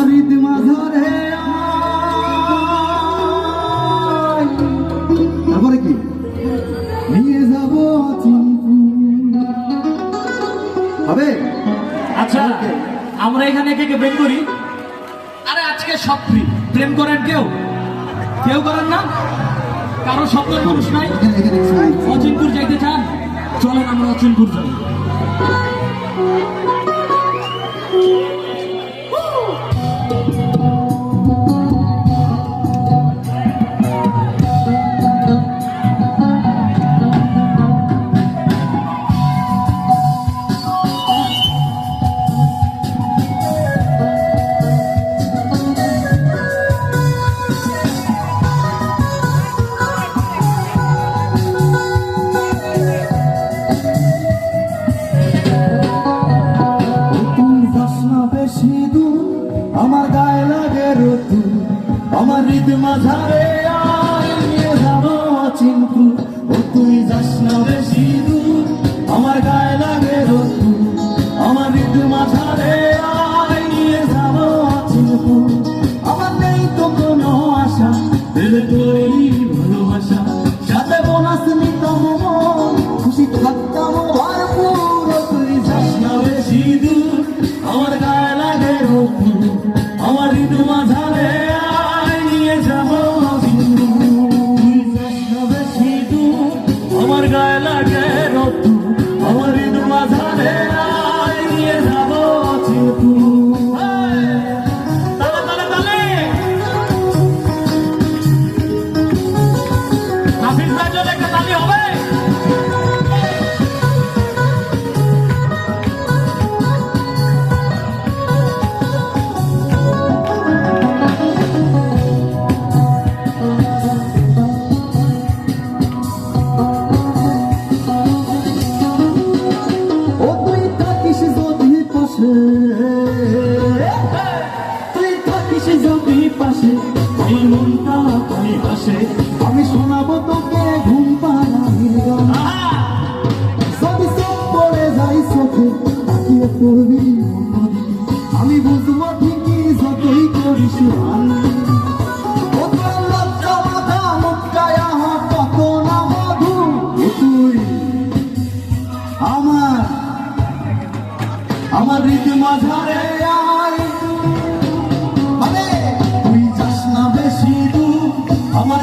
আমার ঈদ মাঝারে তারপরে কি নিয়ে যাব হবে। আচ্ছা আমরা এখানে কে কে প্রেম করি? আরে আজকে সব ফ্রি। প্রেম করেন কেউ? কেউ করেন না? কারো স্বপ্নের মানুষ নাই? অচিনপুর যাইতে চান? চলেন আমরা অচিনপুর যাই। আমার গায়ে লাগে রতু আমার ঈদ মাঝারে নিয়ে যাবো অচিনপুর। ও তুই যাস না বেশি দূর আমার গায়ে লাগে রতু আমার ঈদ মাঝারে নিয়ে যাবো অচিনপুর। আমার নেই তো কোনো আশা দিলে তোরই ভালোবাসা সাথে বোনাস নিতাম মন খুশি থাকতাম ভরপুর। ও তুই যাস না বেশি দূর আমার গায়ে লাগে রতু আমার ঈদ মাঝারে নিয়ে যাবো বেশি দূর আমার গায়ে লাগে রতু আমার ঈদ মাঝারে নিয়ে যাবো তালে তালে তালে হাফিজ ভাই জন্য একটা তালি হবে। তুই থাকিস যদি পাশে এই মনটা তুই পাশে আমি শোনাবো তোকে ঘুম পাড়ানির গান। যদি চোখ পড়ে যাই চোখে তাকিয়ে পড়বি আমি বুঝবো ঠিকই যতই করিস আমার ঈদ মাঝারে তুই যাস না বেশি দূর আমার